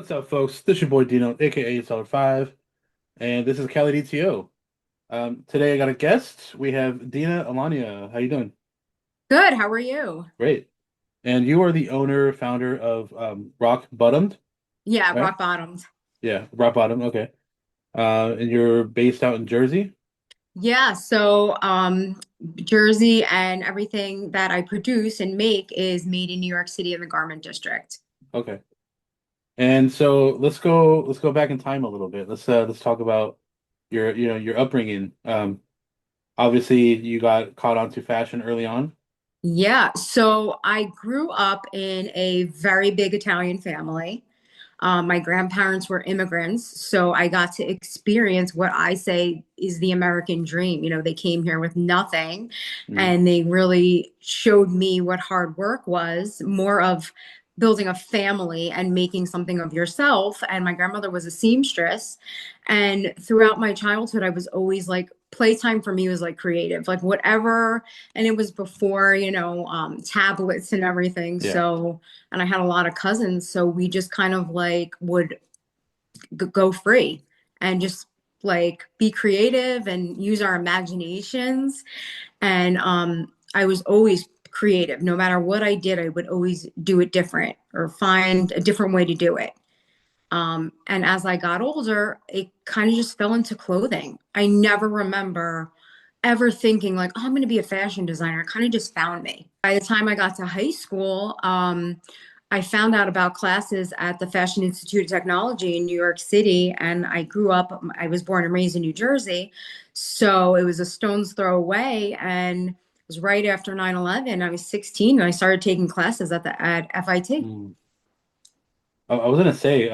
What's up, folks? This is your boy Dino, aka Solid Five, and this is Cali DTO. Today I got a guest. We have Deana Alagna. How you doing? Good. How are you? Great. And you are the owner, founder of Rock Bottomed, Yeah, right? rock bottoms. Yeah, Rock Bottom. Okay. And you're based out in Jersey. Yeah, so Jersey and everything that I produce and make is made in New York City in the garment district. Okay. And so let's go back in time a little bit. Let's talk about your upbringing. Obviously you got caught onto fashion early on. Yeah, so I grew up in a very big Italian family. My grandparents were immigrants, so I got to experience what I say is the American dream. You know, they came here with nothing Mm. and they really showed me what hard work was, more of building a family and making something of yourself. And my grandmother was a seamstress. And throughout my childhood, I was always like, playtime for me was like creative, like whatever. And it was before, tablets and everything. Yeah. So, and I had a lot of cousins, so we just kind of like would go free and just like be creative and use our imaginations. And I was always creative. No matter what I did, I would always do it different or find a different way to do it. And as I got older, it kind of just fell into clothing. I never remember ever thinking like, oh, I'm going to be a fashion designer. It kind of just found me. By the time I got to high school, I found out about classes at the Fashion Institute of Technology in New York City. And I grew up, I was born and raised in New Jersey. So it was a stone's throw away. And it was right after 9/11. I was 16 and I started taking classes at FIT. Mm. I was gonna say,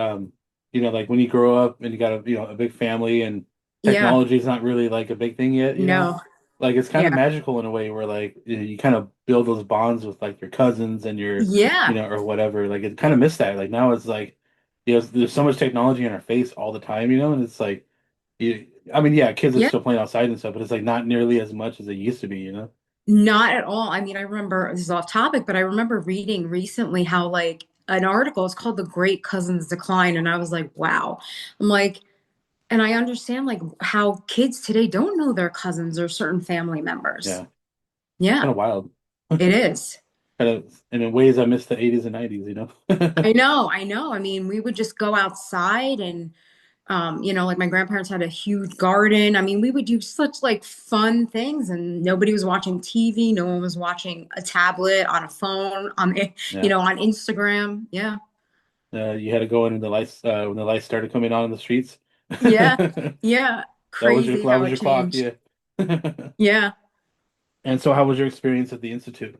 like when you grow up and you got a big family and Yeah. technology is not really like a big thing yet. No. Like it's kind of Yeah. magical in a way where like you kind of build those bonds with like your cousins and Yeah. or whatever. Like it kind of missed that. Like now it's like, there's so much technology in our face all the time, and it's like, I mean, yeah, kids are Yeah. still playing outside and stuff, but it's like not nearly as much as it used to be. Not at all. I mean, I remember this is off topic, but I remember reading recently how like an article is called The Great Cousins Decline. And I was like, wow. I'm like, and I understand like how kids today don't know their cousins or certain family members. Yeah, Yeah, kind of wild. it is. Kind of, and in ways I miss the 80s and 90s. I know, I know. I mean, we would just go outside and like my grandparents had a huge garden. I mean, we would do such like fun things and nobody was watching TV. No one was watching a tablet on a phone, Yeah. on Instagram. Yeah. You had to go in when the lights started coming on in the streets. Yeah. Yeah. Crazy That how was it your clock, changed. yeah. Yeah. And so how was your experience at the Institute?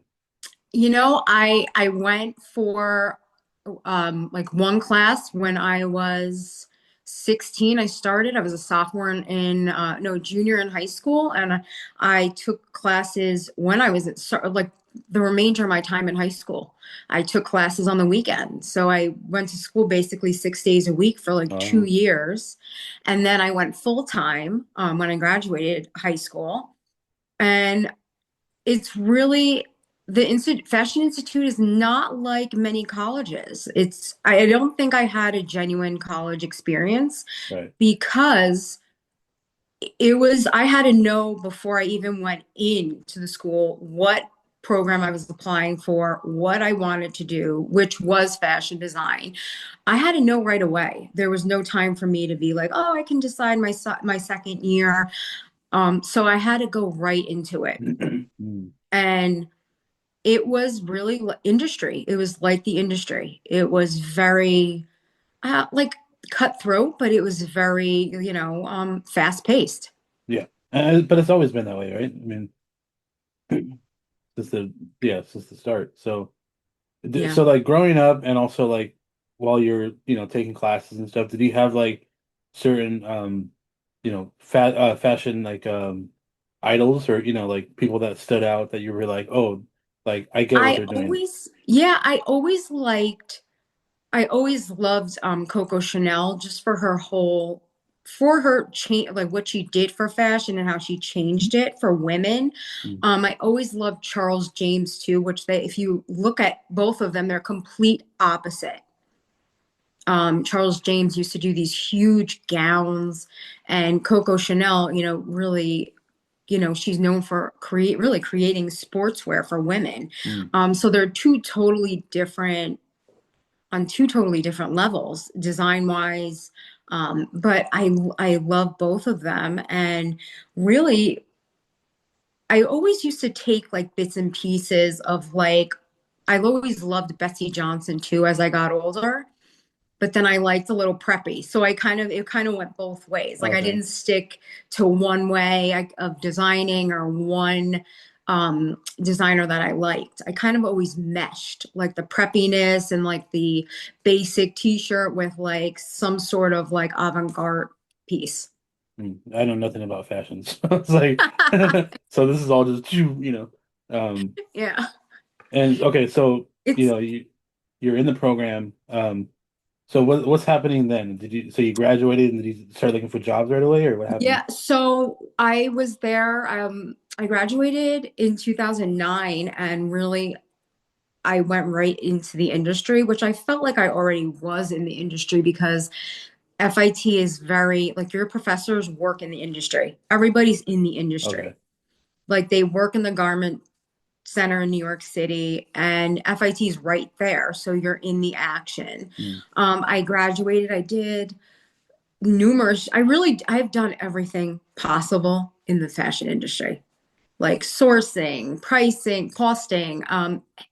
I went for like one class when I was 16. I was a sophomore in no, junior in high school, and I took classes when I was like the remainder of my time in high school. I took classes on the weekend. So I went to school basically 6 days a week for like 2 years. And then I went full time when I graduated high school. And it's really Fashion Institute is not like many colleges. I don't think I had a genuine college experience Right. because I had to know before I even went into the school what program I was applying for, what I wanted to do, which was fashion design. I had to know right away. There was no time for me to be like, oh, I can decide my second year. So I had to go right into it. Mm. And it was really industry. It was like the industry. It was very like cutthroat, but it was very, fast paced. Yeah. But it's always been that way, right? I mean, since the since the start. So Yeah. so like growing up and also like while you're, taking classes and stuff, did you have like certain fashion like idols or like people that stood out that you were like, oh, like I get what they're doing. I always loved Coco Chanel just for her change, like what she did for fashion and how she changed it for women. Mm. I always loved Charles James too, if you look at both of them, they're complete opposite. Charles James used to do these huge gowns, and Coco Chanel, really, she's known for really creating sportswear for women. Mm. So they're on two totally different levels, design wise. But I love both of them, and really, I always used to take like bits and pieces of like. I've always loved Betsy Johnson too as I got older, but then I liked a little preppy. So it kind of went both ways. Like I Okay. didn't stick to one way of designing or one designer that I liked. I kind of always meshed like the preppiness and like the basic t-shirt with like some sort of like avant-garde piece. Mm. I know nothing about fashion, so it's like, so this is all just you. Yeah. And okay, so It's you're in the program. So what's happening then? You graduated and did you start looking for jobs right away, or what happened? Yeah, so I was there. I graduated in 2009, and really I went right into the industry, which I felt like I already was in the industry because FIT is very like your professors work in the industry. Everybody's in the industry. Okay. Like they work in the garment center in New York City, and FIT is right there. So you're in the action. Mm. I graduated, I did I've done everything possible in the fashion industry, like sourcing, pricing, costing,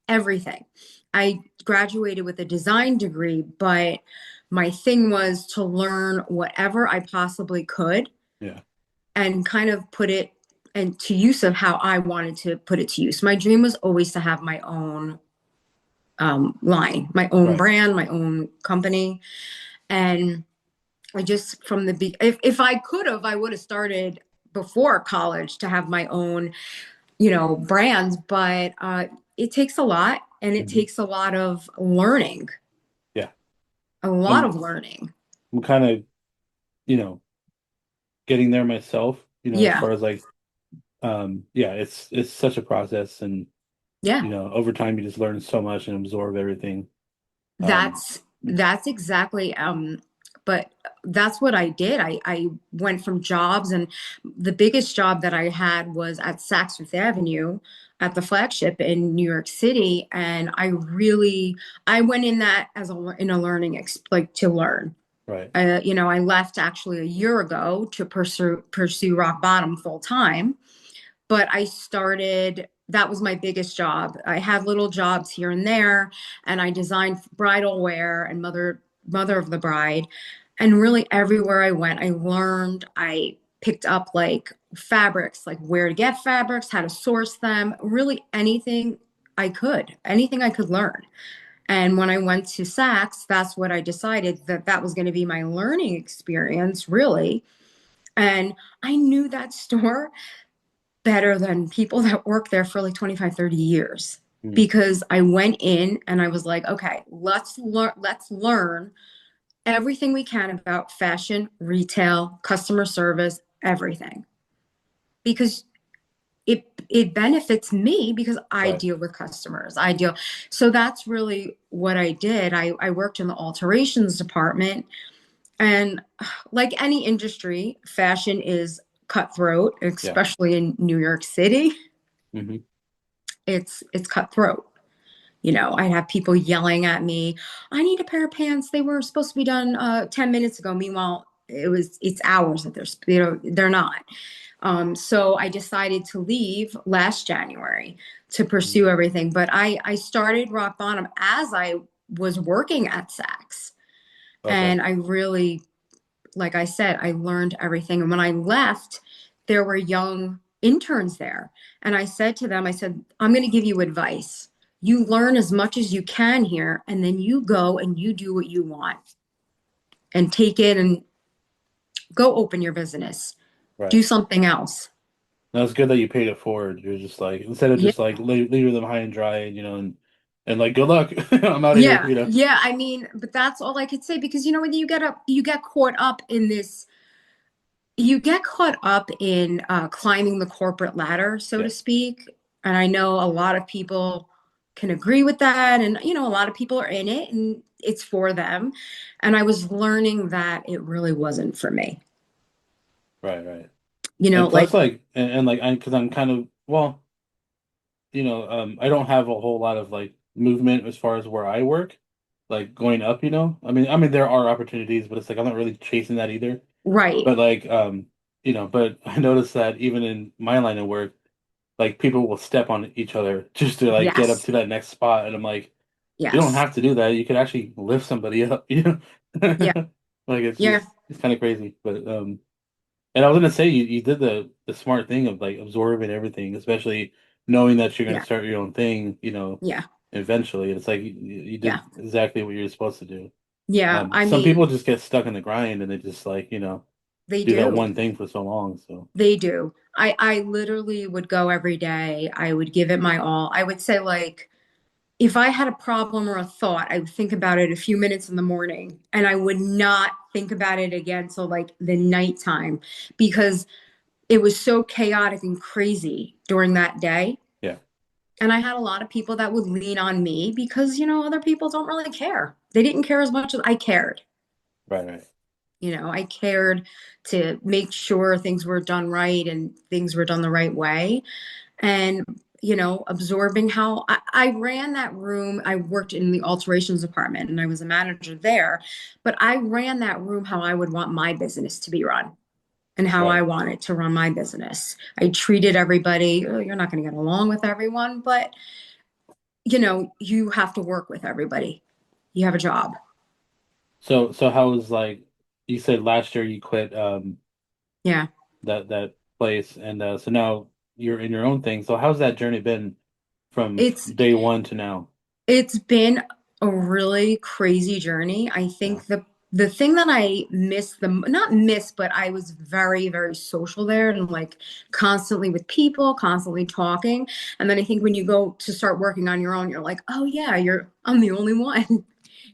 everything. I graduated with a design degree, but my thing was to learn whatever I possibly could Yeah. and kind of put it into use of how I wanted to put it to use. My dream was always to have my own line, my own Right. brand, my own company. And I just from the if I could have, I would have started before college to have my own, brands. But it takes a lot, and it Hmm. takes a lot of learning, Yeah. a lot I'm of learning. I'm kind of, you know, getting there myself, as Yeah, far as like yeah, it's such a process, and yeah. over time you just learn so much and absorb everything. Um That's exactly but that's what I did. I went from jobs, and the biggest job that I had was at Saks Fifth Avenue at the flagship in New York City, and I went in that as in a learning like to learn. right. I left actually a year ago to pursue rock bottom full time, but that was my biggest job. I had little jobs here and there, and I designed bridal wear and mother of the bride. And really everywhere I went, I learned, I picked up like fabrics, like where to get fabrics, how to source them, really anything I could learn. And when I went to Saks, that's what I decided that was going to be my learning experience, really. And I knew that store better than people that work there for like 25, 30 years Mm. because I went in and I was like, okay, let's learn everything we can about fashion, retail, customer service, everything. Because it benefits me because I Right. deal with customers. So that's really what I did. I worked in the alterations department, and like any industry, fashion is cutthroat, Yeah. especially in New York City. Hmm. It's cutthroat. I'd have people yelling at me, I need a pair of pants. They were supposed to be done 10 minutes ago. Meanwhile, it's hours that they're not. So I decided to leave last January to Hmm. pursue everything. But I started rock bottom as I was working at Saks. Okay. And I really, like I said, I learned everything. And when I left, there were young interns there. And I said, I'm going to give you advice. You learn as much as you can here, and then you go and you do what you want and take it and go open your business, Right. do something else. Now it's good that you paid it forward. You're just like, instead of Yeah. just like leaving them high and dry, and like good luck. I'm out of here, Yeah. Yeah. I mean, but that's all I could say because when you get caught up in this, you get caught up in climbing the corporate ladder, so to Yeah. speak. And I know a lot of people can agree with that. And, a lot of people are in it. And it's for them. And I was learning that it really wasn't for me. Right, right. You know, And like plus, like, and like, because I'm kind of, well, I don't have a whole lot of like movement as far as where I work, like going up, I mean, there are opportunities, but it's like I'm not really chasing that either. right. But like, but I noticed that even in my line of work, like people will step on each other just to like get up Yes. to that next spot, and I'm like, you don't Yes. have to do that. You could actually lift somebody up, Yeah. Like it's Yeah. just it's kind of crazy, but and I was gonna say you did the smart thing of like absorbing everything, especially knowing that you're gonna Yeah. start your own thing, Yeah. eventually. It's like you Yeah. did exactly what you're supposed to do. Yeah. I Some people mean, just get stuck in the grind and they just like, they do that do. one thing for so long. So They do. I literally would go every day. I would give it my all. I would say like if I had a problem or a thought, I would think about it a few minutes in the morning and I would not think about it again till like the nighttime because it was so chaotic and crazy during that day. yeah, And I had a lot of people that would lean on me because, other people don't really care. They didn't care as much as I cared. right, right. I cared to make sure things were done right and things were done the right way. And, absorbing how I ran that room. I worked in the alterations department and I was a manager there, but I ran that room how I would want my business to be run and how I Right. wanted to run my business. I treated everybody, oh, you're not going to get along with everyone, but, you have to work with everybody. You have a job. So how was like you said last year you quit Yeah. that place, and so now you're in your own thing. So how's that journey been from It's day one to now? It's been a really crazy journey. I Yeah. think the thing that I miss not miss, but I was very, very social there and like constantly with people, constantly talking. And then I think when you go to start working on your own, you're like, oh yeah, I'm the only one.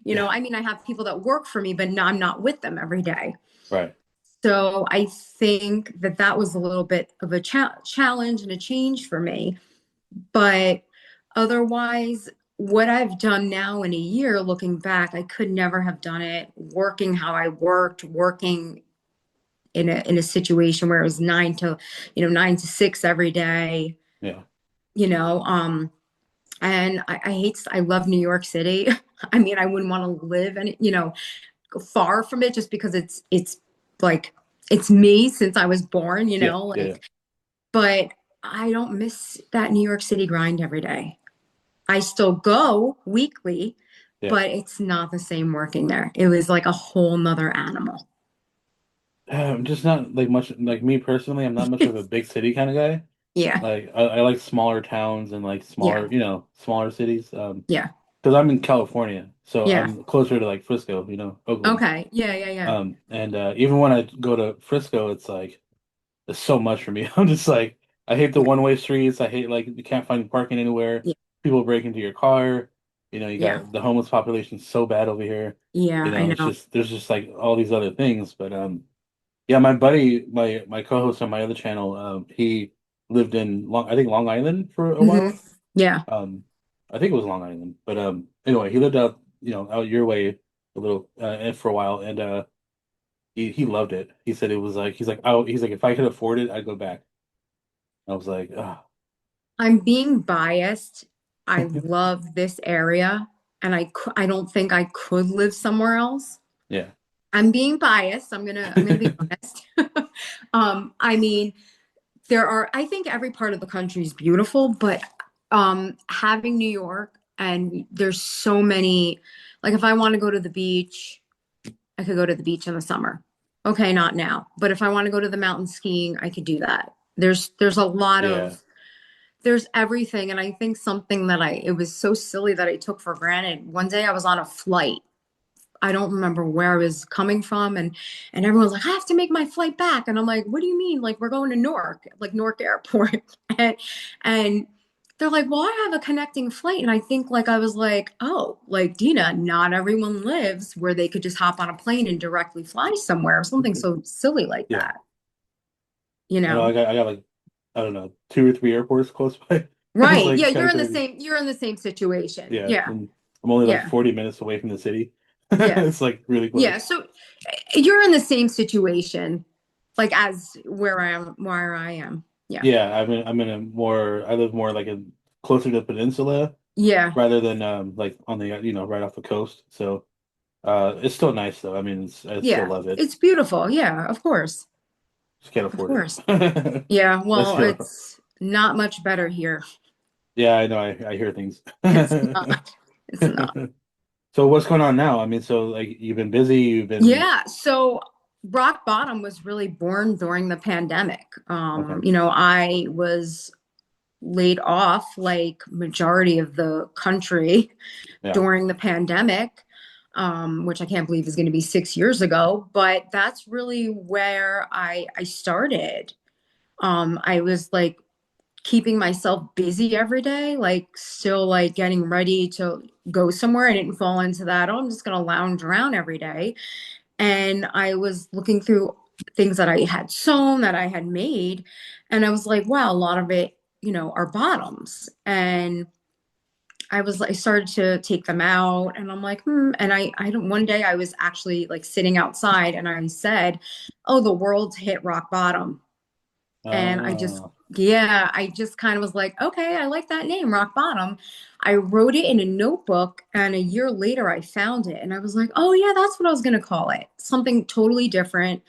Yeah. I mean, I have people that work for me, but no, I'm not with them every day. Right. So I think that was a little bit of a challenge and a change for me. But otherwise, what I've done now in a year, looking back, I could never have done it working how I worked, working in a situation where it was 9 to 6 every day, Yeah. you know. And I love New York City. I mean, I wouldn't want to live and far from it just because it's like it's me since I was born, Yeah. Yeah. Yeah. like, but I don't miss that New York City grind every day. I still go weekly, Yeah. but it's not the same working there. It was like a whole nother animal. I'm just not like much like me personally. I'm not much of a big city kind of guy. Yeah, Like I like smaller towns and like yeah, smaller cities. yeah, Because I'm in California, so yeah. I'm closer to like Frisco, Oakland. Okay, yeah, yeah, yeah, And even when I go to Frisco, it's like it's so much for me. I'm just like I hate the yeah, one-way streets. I hate like you can't find parking anywhere. yeah, People break into your car. You yeah, got the homeless population so bad over here. yeah. I It's know. just there's just like all these other things. But yeah, my buddy, my co-host on my other channel, he lived in I think Long Island for a Hmm. while. Yeah. Um, I think it was Long Island, but anyway, he lived out out your way a little for a while, and he loved it. He said it was like he's like if I could afford it, I'd go back. I was like, oh, I'm being biased. I love this area, and I don't think I could live somewhere else. yeah, I'm being biased. I'm gonna be honest. I mean, I think every part of the country is beautiful, but having New York and there's so many, like if I want to go to the beach, I could go to the beach in the summer. Okay, not now, but if I want to go to the mountain skiing, I could do that. There's a lot yeah, of there's everything, and I think something that it was so silly that I took for granted. One day I was on a flight. I don't remember where I was coming from, and everyone's like, I have to make my flight back, and I'm like, what do you mean? Like we're going to Newark, like Newark Airport, and they're like, well, I have a connecting flight, and I think like I was like, oh, like Dina, not everyone lives where they could just hop on a plane and directly fly somewhere, or something so silly like yeah. that, you I know know? I got like I don't know 2 or 3 airports close by. It's Right? like Yeah, kind of crazy. you're in the same situation. Yeah, Yeah, and I'm only like Yeah. 40 minutes away from the city. Yeah. It's like really Yeah. close. So you're in the same situation, like as where I am. Yeah. Yeah, I'm in a more I live more like a closer to the peninsula Yeah. rather than like on the right off the coast. So it's still nice though. I mean, I still Yeah. love it. It's beautiful. Yeah, of course. Just can't Of afford course. it. Yeah. That's Well, true. it's not much better here. Yeah, I know. I hear things. It's not. It's not. So what's going on now? I mean, so like you've been busy, you've been Yeah. So rock bottom was really born during the pandemic. okay. I was laid off like majority of the country Yeah. during the pandemic, which I can't believe is going to be 6 years ago. But that's really where I started. I was like keeping myself busy every day, like still like getting ready to go somewhere. I didn't fall into that. Oh, I'm just going to lounge around every day. And I was looking through things that I had sewn, that I had made, and I was like, wow, a lot of it, are bottoms. And I started to take them out and I'm like, And I don't, one day I was actually like sitting outside and I said, oh, the world's hit rock bottom. And Uh, yeah, I just kind of was like, okay, I like that name, rock bottom. I wrote it in a notebook and a year later I found it and I was like, oh yeah, that's what I was going to call it. Something totally different.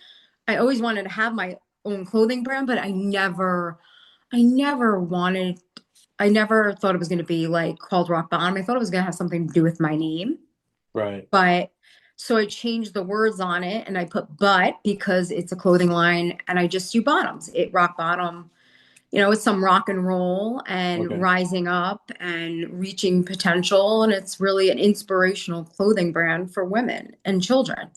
I always wanted to have my own clothing brand, but I never wanted, I never thought it was going to be like called rock bottom. I thought it was going to have something to do with my name. right. But so I changed the words on it and I put but because it's a clothing line and I just do bottoms. It rock bottom, it's some rock and roll and Okay. rising up and reaching potential. And it's really an inspirational clothing brand for women and children,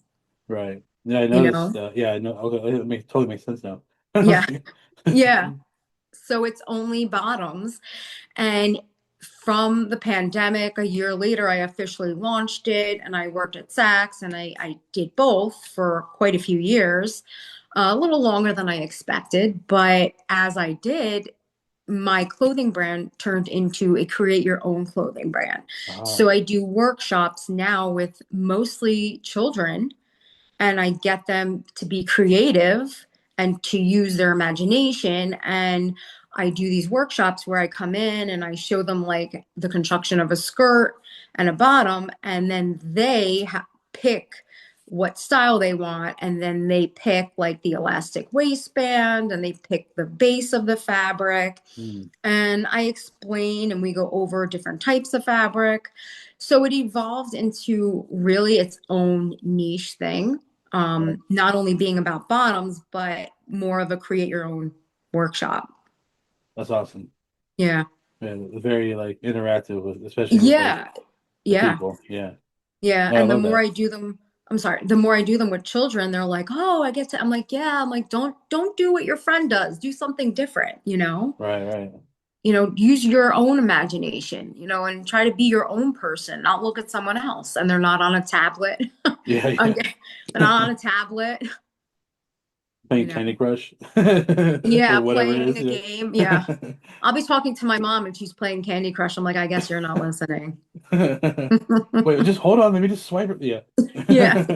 Right. Yeah, I you noticed. know? Yeah, I know. Okay, it totally makes sense now. Yeah. Yeah. So it's only bottoms. And from the pandemic, a year later, I officially launched it and I worked at Saks and I did both for quite a few years, a little longer than I expected. But as I did, my clothing brand turned into a create your own clothing brand. So Ah, I do workshops now with mostly children and I get them to be creative and to use their imagination. And I do these workshops where I come in and I show them like the construction of a skirt and a bottom, and then pick what style they want. And then they pick like the elastic waistband and they pick the base of the fabric mm, and I explain and we go over different types of fabric. So it evolved into really its own niche thing. right. Not only being about bottoms, but more of a create your own workshop. That's awesome. Yeah. Yeah, very like interactive with, especially with like Yeah. the Yeah. people. Yeah. Yeah. No, I And the love more that. I do them, I'm sorry, the more I do them with children, they're like, oh, I get to, I'm like, yeah, I'm like, don't do what your friend does. Do something different, Right, right. use your own imagination, and try to be your own person, not look at someone else. And they're not on a tablet. Yeah, yeah. Okay. They're not on a tablet, you Playing Candy know. Crush Yeah, or whatever it playing is. a Yeah. game. Yeah. I'll be talking to my mom and she's playing Candy Crush. I'm like, I guess you're not listening. Wait, just hold on. Let me just swipe it. Yeah. Yeah.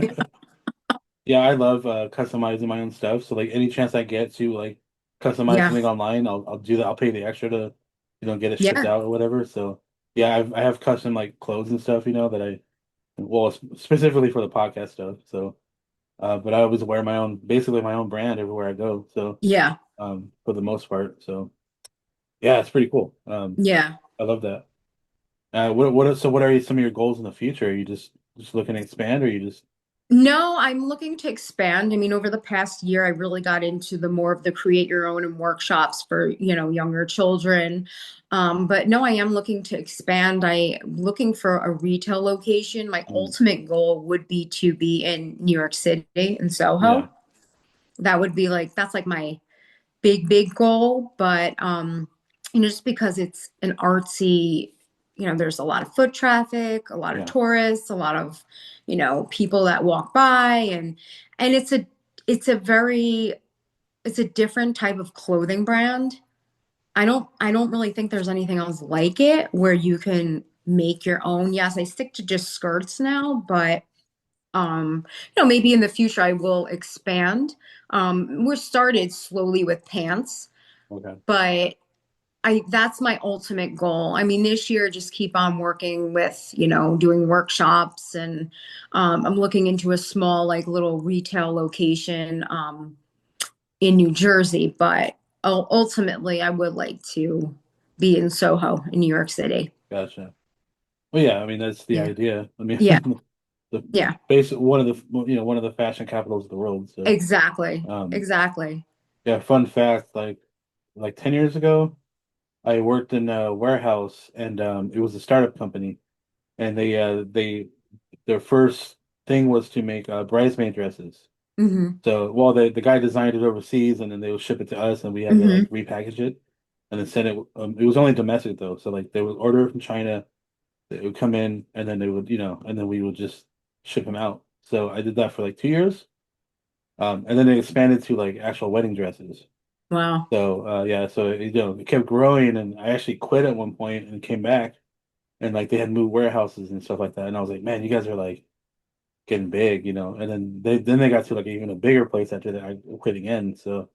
Yeah, I love customizing my own stuff. So like any chance I get to like customize Yeah. something online, I'll do that. I'll pay the extra to, get it shipped Yeah. out or whatever. So yeah, I have custom like clothes and stuff, that well, specifically for the podcast stuff. So but I always wear basically my own brand everywhere I go. So Yeah. for the most part. So yeah, it's pretty cool. Yeah. I love that. So what are some of your goals in the future? Are you just looking to expand or you just No, I'm looking to expand. I mean, over the past year, I really got into the more of the create your own and workshops for, younger children. But no, I am looking to expand. I'm looking for a retail location. My mm, ultimate goal would be to be in New York City in yeah, Soho. That would be like, that's like my big goal, but just because it's an artsy, there's a lot of foot traffic, a lot of yeah, tourists, a lot of, people that walk by and it's a different type of clothing brand. I don't really think there's anything else like it where you can make your own. Yes, I stick to just skirts now, but maybe in the future I will expand. We're started slowly with pants, Okay. but I that's my ultimate goal. I mean, this year just keep on working with, doing workshops, and I'm looking into a small like little retail location in New Jersey, but ultimately I would like to be in Soho in New York City. Gotcha. Well, yeah, I mean that's the Yeah. idea. I mean, Yeah. the Yeah. basic one of the one of the fashion capitals of the world. So, Exactly. um, Exactly. yeah, fun fact, like 10 years ago, I worked in a warehouse and it was a startup company and they their first thing was to make bridesmaid dresses. Hmm. So, well, the guy designed it overseas and then they would ship it to us and we had to like Hmm. repackage it and then send it. It was only domestic though, so like they would order it from China. It would come in and then they would, and then we would just ship them out. So I did that for like 2 years. And then it expanded to like actual wedding dresses. Wow. So yeah, so it kept growing and I actually quit at one point and came back and like they had moved warehouses and stuff like that. And I was like, man, you guys are like getting big, And then they got to like even a bigger place after that I quit again. So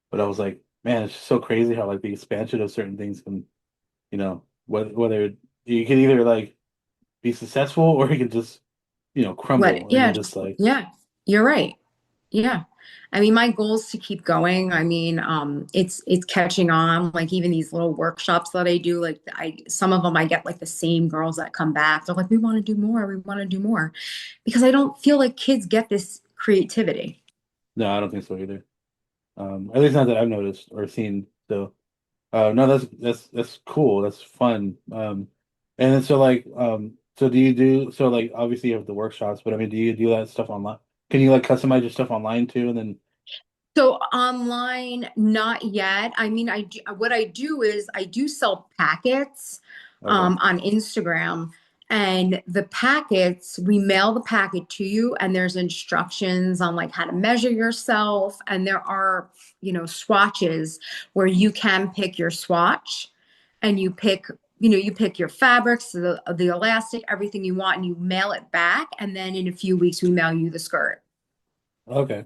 but I was like, man, it's just so crazy how like the expansion of certain things can, whether you can either like be successful or you can just What? crumble and Yeah, you're just just like, yeah. You're right. Yeah. I mean, my goal is to keep going. I mean, it's catching on. Like even these little workshops that I do, like some of them I get like the same girls that come back. They're like, we want to do more. We want to do more because I don't feel like kids get this creativity. no, I don't think so either. At least not that I've noticed or seen. So, no, that's cool. That's fun. And then so like, so do you do so like obviously you have the workshops, but I mean, do you do that stuff online? Can you like customize your stuff online too? And then So online, not yet. I mean, what I do is I do sell packets okay, on Instagram, and the packets, we mail the packet to you, and there's instructions on like how to measure yourself, and there are, swatches where you can pick your swatch, and you pick your fabrics, the elastic, everything you want, and you mail it back, and then in a few weeks we mail you the skirt. okay,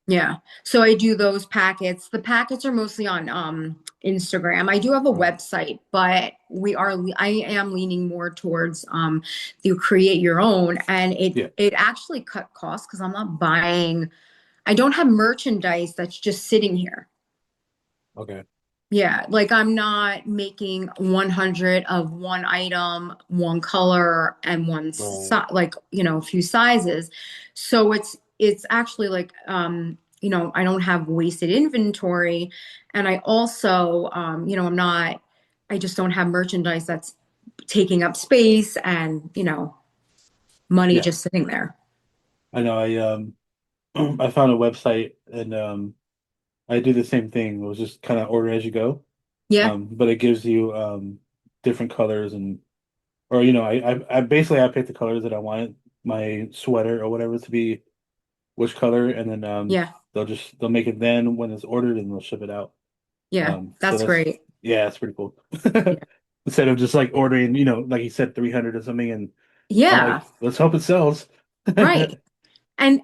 Yeah. So I do those packets. The packets are mostly on Instagram. I do have a right, website, but I am leaning more towards the create your own, and it yeah, it actually cut costs because I'm not buying. I don't have merchandise that's just sitting here. okay, Yeah, like I'm not making 100 of one item, one color, and one right, like, a few sizes. So it's actually like I don't have wasted inventory, and I also I just don't have merchandise that's taking up space and, money yeah. just sitting there. I know. I found a website and I do the same thing. It was just kind of order as you go. Yeah, But it gives you different colors and or I basically I pick the colors that I want my sweater or whatever to be which color and then yeah, they'll make it then when it's ordered and they'll ship it out. yeah. So That's that's great. yeah, it's pretty cool. Yeah. Instead of just like ordering, like you said 300 or something and I'm Yeah, like, let's hope it sells. right. And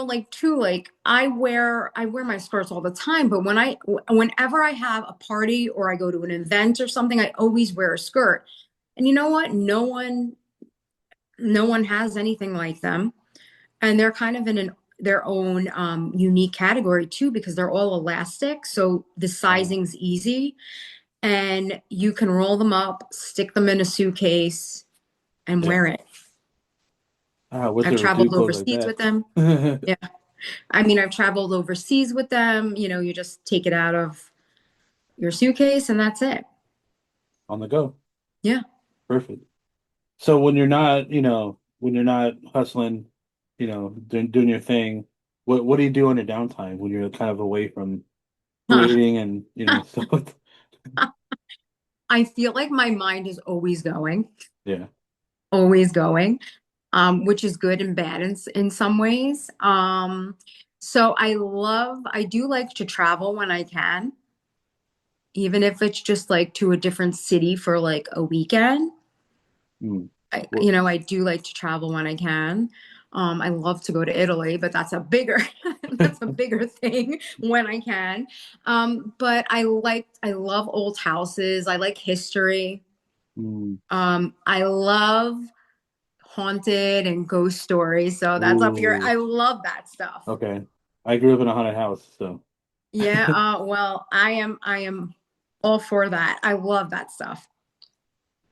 like too, like I wear my skirts all the time, but whenever I have a party or I go to an event or something, I always wear a skirt. And you know what? No one has anything like them, and they're kind of in their own unique category too because they're all elastic, so the Uh, sizing's easy, and you can roll them up, stick them in a suitcase, and yeah. wear it. I wish I've they would do traveled clothes like overseas that. with them. Yeah. I mean, I've traveled overseas with them. You just take it out of your suitcase and that's it. On the go. Yeah. Perfect. So when you're not hustling, doing your thing, what do you do on your downtime when you're kind of away from Huh. creating and stuff like that? I feel like my mind is Yeah. always going, which is good and bad in some ways. So I do like to travel when I can, even if it's just like to a different city for like a weekend. Mm. Well, I do like to travel when I can. I love to go to Italy, but that's a bigger that's a bigger thing when I can. But I love old houses. I like history. mm. I love haunted and ghost stories. So that's up here. Ooh, I love that stuff. okay. I grew up in a haunted house, so Yeah, well, I am all for that. I love that stuff.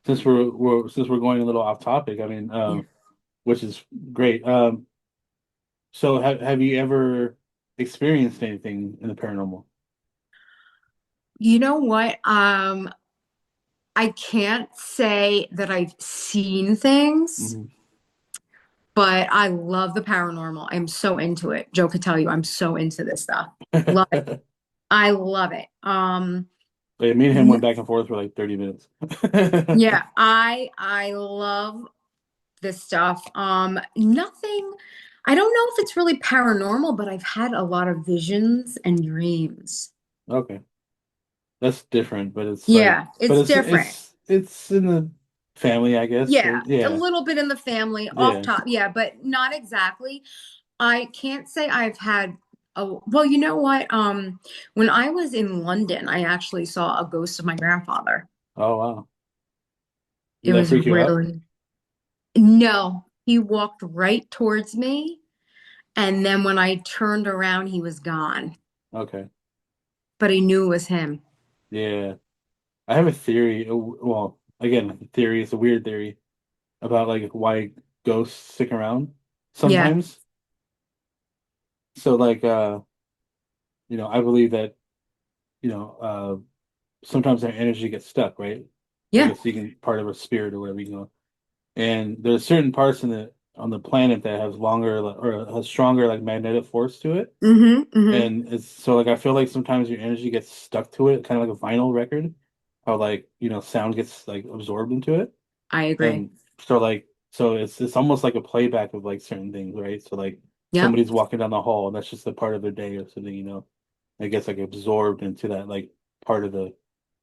since we're going a little off topic, I mean, Yeah. which is great. So have you ever experienced anything in the paranormal? You know what? I can't say that I've seen things, Hmm. but I love the paranormal. I'm so into it. Joe could tell you I'm so into this stuff. Love it. I love it. Like, me and him N- went back and forth for like 30 minutes. yeah, I love this stuff. Nothing, I don't know if it's really paranormal, but I've had a lot of visions and dreams. Okay, that's different, but it's like, Yeah, but it's it's different. it's it's in the family, I guess. So Yeah, a yeah, little bit in the family, off yeah. top. Yeah, but not exactly. I can't say I've had well, you know what? When I was in London, I actually saw a ghost of my grandfather. Oh wow, It did that was freak you out? really no, he walked right towards me, and then when I turned around, he was gone. Okay, But I knew it was him. yeah. I have a theory. Well, again, theory is a weird theory about like why ghosts stick around Yeah. sometimes. So like I believe that, sometimes our energy gets stuck, right? Like Yeah. it's even part of a spirit or whatever, And there's certain parts on the planet that has longer or has stronger like magnetic force to it. Mm-hmm. Mm-hmm. And it's so like I feel like sometimes your energy gets stuck to it, kind of like a vinyl record, how like, sound gets like absorbed into it. I agree. And so it's almost like a playback of like certain things, right? So like Yep. somebody's walking down the hall and that's just a part of their day or something, it gets like absorbed into that like part of the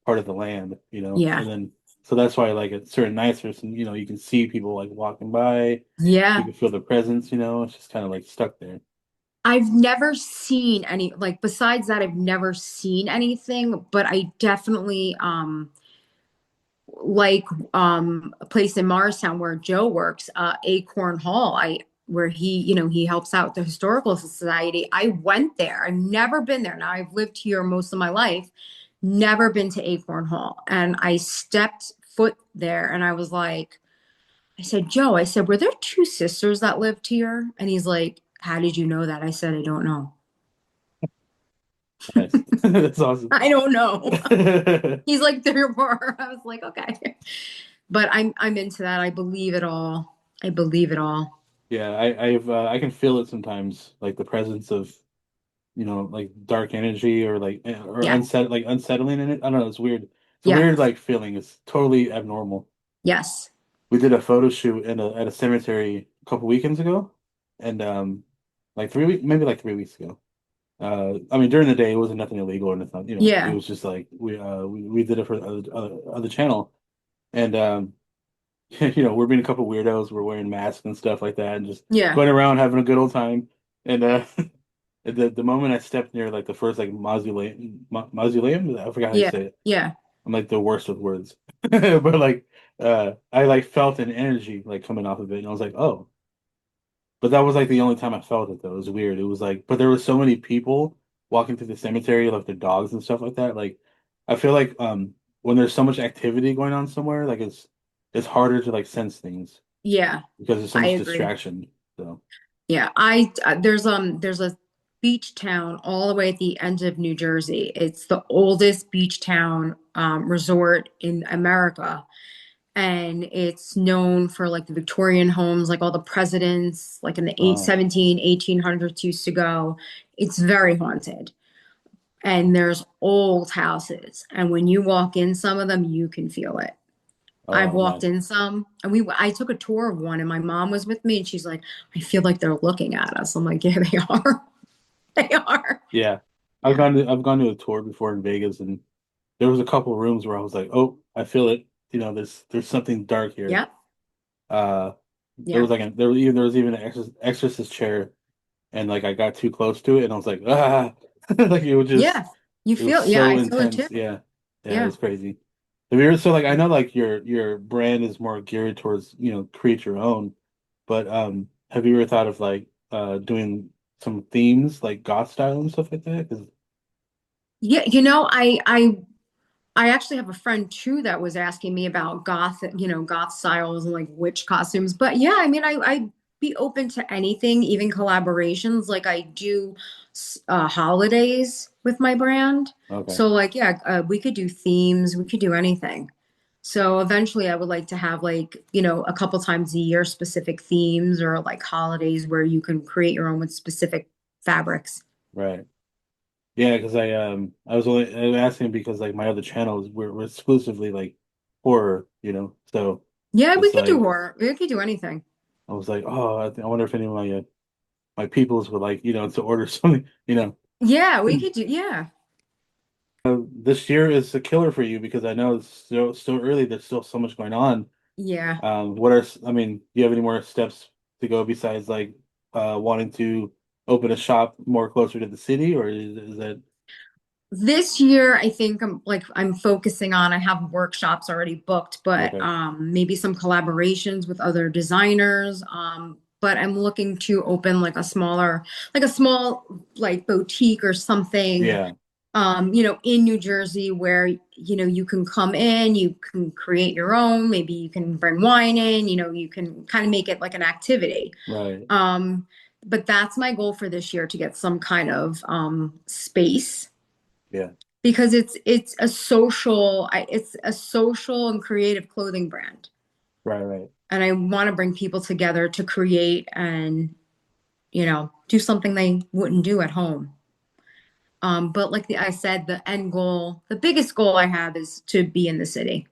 part of the land. Yeah. And then so that's why like at certain nights or some, you can see people like walking by, you Yeah. can feel the presence, it's just kind of like stuck there. I've never seen any, like, besides that, I've never seen anything, but I definitely like a place in Morristown where Joe works, Acorn Hall. Where he helps out the historical society. I went there. I've never been there. Now I've lived here most of my life, never been to Acorn Hall. And I stepped foot there and I was like, I said, Joe, I said, were there two sisters that lived here? And he's like, how did you know that? I said, I don't know. Nice. That's awesome. I don't know. He's like, there were. I was like, okay. But I'm into that. I believe it all. I believe it all. Yeah, I can feel it sometimes, like the presence of, like dark energy or like or Yeah. unsettling in it. I don't know, it's weird. It's a Yeah. weird like feeling. It's totally abnormal. Yes. We did a photo shoot at a cemetery a couple weekends ago, and like 3 weeks, maybe like 3 weeks ago. I mean during the day it wasn't nothing illegal or nothing. It Yeah. was just like we did it for the other channel, and we're being a couple weirdos. We're wearing masks and stuff like that, and just Yeah. going around having a good old time. And the moment I stepped near like the first like mausoleum, I forgot how you Yeah. say it. Yeah. I'm like the worst with words, but like I like felt an energy like coming off of it, and I was like, oh. But that was like the only time I felt it though. It was weird. It was like, but there were so many people walking through the cemetery, like their dogs and stuff like that. Like, I feel like when there's so much activity going on somewhere, like it's harder to like sense things Yeah. because there's so I much agree. distraction. So, Yeah. There's a beach town all the way at the end of New Jersey. It's the oldest beach town resort in America. And it's known for like the Victorian homes, like all the presidents, like in the uh, 1800s used to go. It's very haunted. And there's old houses. And when you walk in some of them, you can feel it. I've oh walked man, in some, and I took a tour of one, and my mom was with me, and she's like, I feel like they're looking at us. I'm like, yeah, they are. They are. yeah. Yeah. I've gone to a tour before in Vegas, and there was a couple rooms where I was like, oh, I feel it. There's something dark here. Yep. Uh, there Yeah. was like there was even an exorcist chair, and like I got too close to it, and I was like, ah, like Yeah. You it was feel, yeah, so I feel it too. intense. Yeah, yeah, it Yeah. was crazy. Have you ever, so like I know like your brand is more geared towards create your own, but have you ever thought of like doing some themes like goth style and stuff like that? 'Cause Yeah, I actually have a friend too that was asking me about goth styles and like witch costumes. But yeah, I mean, I'd be open to anything, even collaborations. Like I do holidays with my brand. okay, So like, yeah, we could do themes, we could do anything. So eventually I would like to have like, a couple times a year specific themes or like holidays where you can create your own with specific fabrics. right. Yeah, because I was asking because like my other channels were exclusively like horror, so Yeah, we it's could do like horror. We could do anything. I was like, oh, I wonder if any of my peoples would like to order something. Yeah, we could do, yeah. This year is a killer for you because I know it's still early. There's still so much going on. Yeah. I mean, do you have any more steps to go besides like wanting to open a shop more closer to the city, or is that This year, I think I'm focusing on, I have workshops already booked, but okay? maybe some collaborations with other designers. But I'm looking to open like a small like boutique or something, Yeah, in New Jersey where, you can come in, you can create your own, maybe you can bring wine in, you can kind of make it like an activity. right. Um, but that's my goal for this year to get some kind of space Yeah, because it's a social and creative clothing brand. right, right. And I want to bring people together to create and, do something they wouldn't do at home. But like I said, the end goal, the biggest goal I have is to be in the city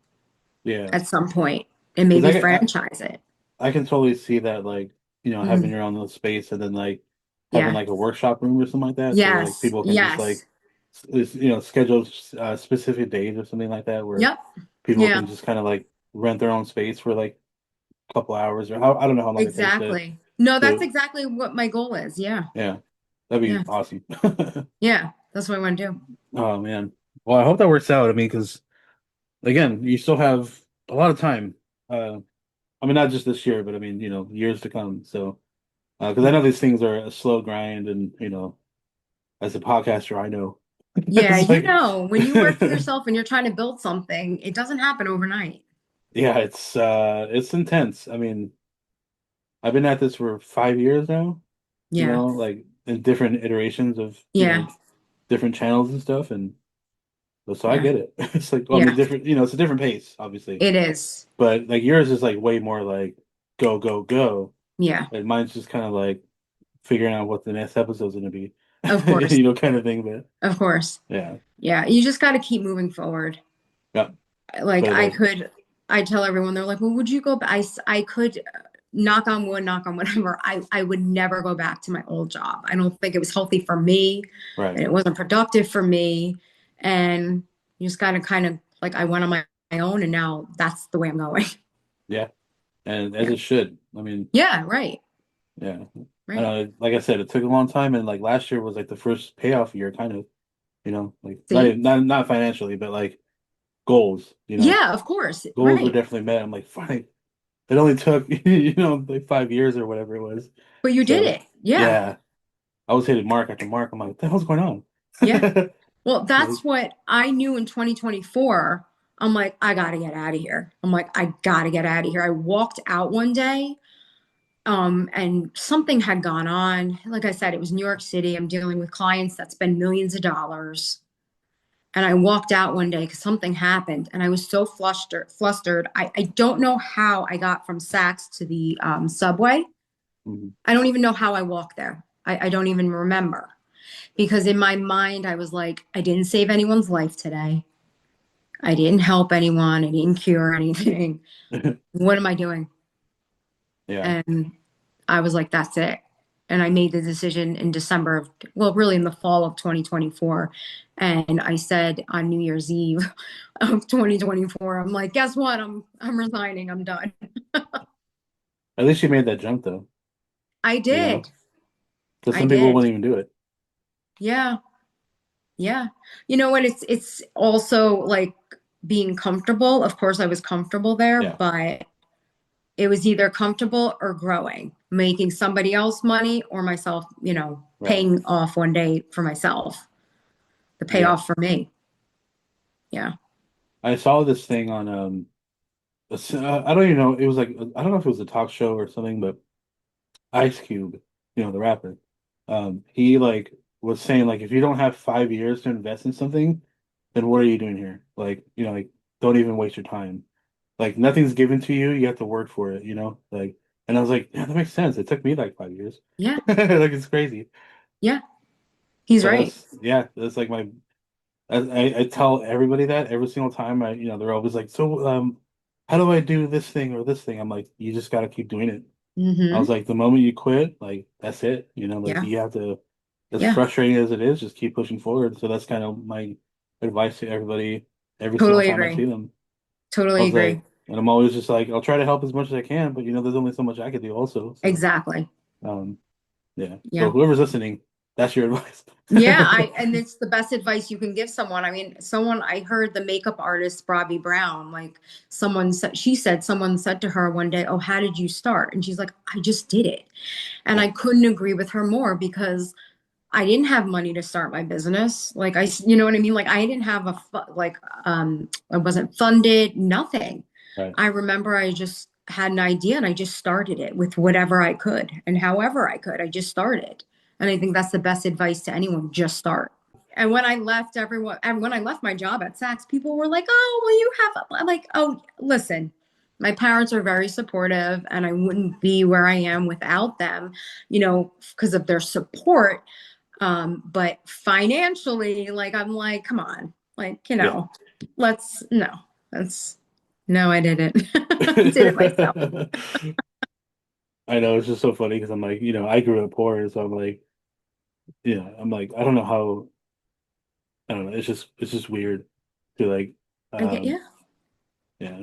Yeah, at some point and because maybe franchise it. I can totally see that like having Mhm. your own little space and then like having Yeah. like a workshop room or something like that, so like Yes. people can just Yes. like schedule specific days or something like that where Yep. people Yeah. can just kind of like rent their own space for like a couple hours or how I don't know how long it takes Exactly. No, that's to exactly what my goal is. Yeah. yeah, that'd be Yeah. awesome. Yeah. That's what I want to do. Oh man, well I hope that works out. I mean, because again, you still have a lot of time. I mean, not just this year, but I mean, years to come. So, because I know these things are a slow grind, and as a podcaster, I know Yeah, it's like, when you work for yourself and you're trying to build something, it doesn't happen overnight. yeah, it's intense. I mean, I've been at this for 5 years now. Yeah. Like in different iterations of Yeah. different channels and stuff, and so I Yeah. get it. It's like, well, I mean, Yeah. different. It's a different pace, obviously, It is. but like yours is like way more like go go go, Yeah. and mine's just kind of like figuring out what the next episode's going to be, Of course. kind of thing. But Of course. yeah, Yeah. You just got to keep moving forward. yeah. Like But I tell everyone, they're like, well, would you go back? I could knock on whatever. I would never go back to my old job. I don't think it was healthy for me right, and it wasn't productive for me. And you just got to kind of like, I went on my own and now that's the way I'm going. yeah, and as Yeah. it should. I mean, Yeah. Right. yeah. Right. Like I said, it took a long time, and like last year was like the first payoff year, kind of. Like not See? even, not financially, but like goals. Yeah, of course. Goals were Right. definitely met. I'm like, fine. It only took like 5 years or whatever it was. But you did So it. Yeah. yeah, I was hitting mark after mark. I'm like, what the hell's going on? Yeah. Well, Like, that's what I knew in 2024. I'm like, I gotta get out of here. I'm like, I gotta get out of here. I walked out one day, and something had gone on. Like I said, it was New York City. I'm dealing with clients that spend millions of dollars. And I walked out one day because something happened, and I was so flustered. I don't know how I got from Saks to the subway. mhm. I don't even know how I walked there. I don't even remember because in my mind, I was like, I didn't save anyone's life today. I didn't help anyone. I didn't cure anything. What am I doing? Yeah, And I was like, that's it. And I made the decision in December of, well, really in the fall of 2024. And I said on New Year's Eve of 2024, I'm like, guess what? I'm resigning. I'm done. At least you made that jump though, I you know? did. Because I some people did. won't even do it. Yeah. Yeah. You know what? It's also like being comfortable. Of course, I was comfortable there, Yeah, but it was either comfortable or growing, making somebody else money or myself, right. paying off one day for myself, the Yeah. payoff for me. Yeah. I saw this thing on I don't even know. It was like I don't know if it was a talk show or something, but Ice Cube, the rapper, he like was saying like if you don't have 5 years to invest in something, then what are you doing here? Like, like don't even waste your time. Like nothing's given to you, you have to work for it, Like, and I was like, yeah, that makes sense. It took me like 5 years. Yeah. Like it's crazy. Yeah. He's So right. that's like I tell everybody that every single time they're always like, so how do I do this thing or this thing? I'm like, you just got to keep doing it. I was Mm-hmm. like, the moment you quit, like that's it. Like Yeah. you have to, as Yeah. frustrating as it is, just keep pushing forward. So that's kind of my advice to everybody every single Totally time I agree. see them. I Totally was agree. like, and I'm always just like, I'll try to help as much as I can, but there's only so much I can do also. So, Exactly. um, yeah. So Yeah. whoever's listening, that's your advice. Yeah, and it's the best advice you can give someone. I mean, someone I heard the makeup artist Bobby Brown, like she said someone said to her one day, "Oh, how did you start?" And she's like, "I just did it." And Yeah, I couldn't agree with her more because I didn't have money to start my business. Like you know what I mean? Like I didn't have I wasn't funded, nothing. right. I remember I just had an idea and I just started it with whatever I could and however I could. I just started. And I think that's the best advice to anyone, just start. And when I left my job at Saks, people were like, "Oh, well, you have," I'm like, "Oh, listen, my parents are very supportive and I wouldn't be where I am without them, because of their support. But financially, like, I'm like, come on, like, Yeah. no, that's, no, I didn't. Did it myself. I know it's just so funny because I'm like, I grew up poor, so I'm like, I don't know how, I don't know. It's just weird to like, I get, um, yeah, yeah,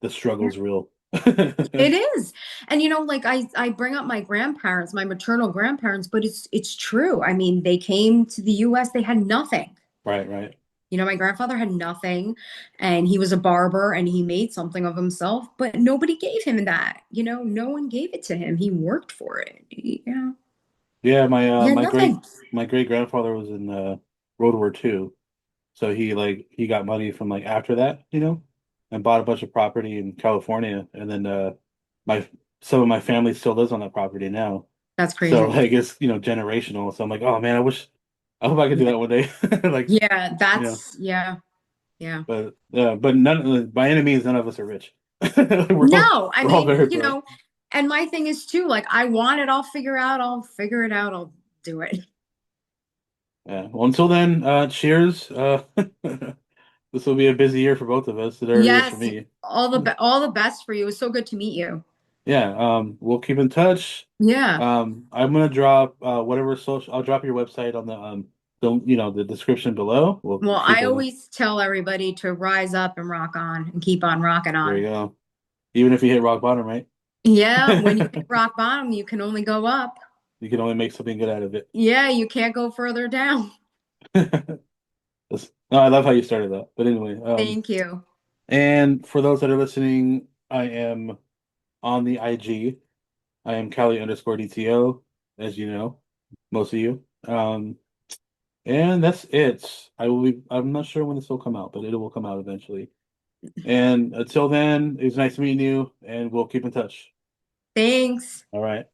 the yeah. struggle's real. It is. And like I bring up my grandparents, my maternal grandparents, but it's true. I mean, they came to the US, they had nothing. Right, right. My grandfather had nothing and he was a barber and he made something of himself, but nobody gave him that. No one gave it to him. He worked for it. Yeah, my He uh had my nothing. great my great grandfather was in World War II. So he got money from like after that, and bought a bunch of property in California, and then my some of my family still lives on that property now. That's So crazy. like it's generational. So I'm like, oh man, I hope I could do Yeah. that one day. Like, Yeah, you know, yeah, yeah. but none by any means none of us are rich. We're all No, I we're all mean, very broke. and my thing is too, like I want it, I'll figure it out, I'll do it. Yeah. Well, until then, cheers. This will be a busy year for both of us. It already is for Yes, me. all the best for you. It was so good to meet you. Yeah. We'll keep in touch. Yeah. I'm gonna drop whatever social. I'll drop your website on the description below. We'll Well, keep I them. always tell everybody to rise up and rock on and keep on rocking There you on. go. Even if you hit rock bottom, right? Yeah, when you hit rock bottom, you can only go up. You can only make something good out of it. Yeah, you can't go further down. No, I love how you started that. But anyway, Thank you. and for those that are listening, I am on the IG. I am Cali_DTO, as you know, most of you. And that's it. I'm not sure when this will come out, but it will come out eventually. And until then, it was nice meeting you, and we'll keep in touch. Thanks. All right.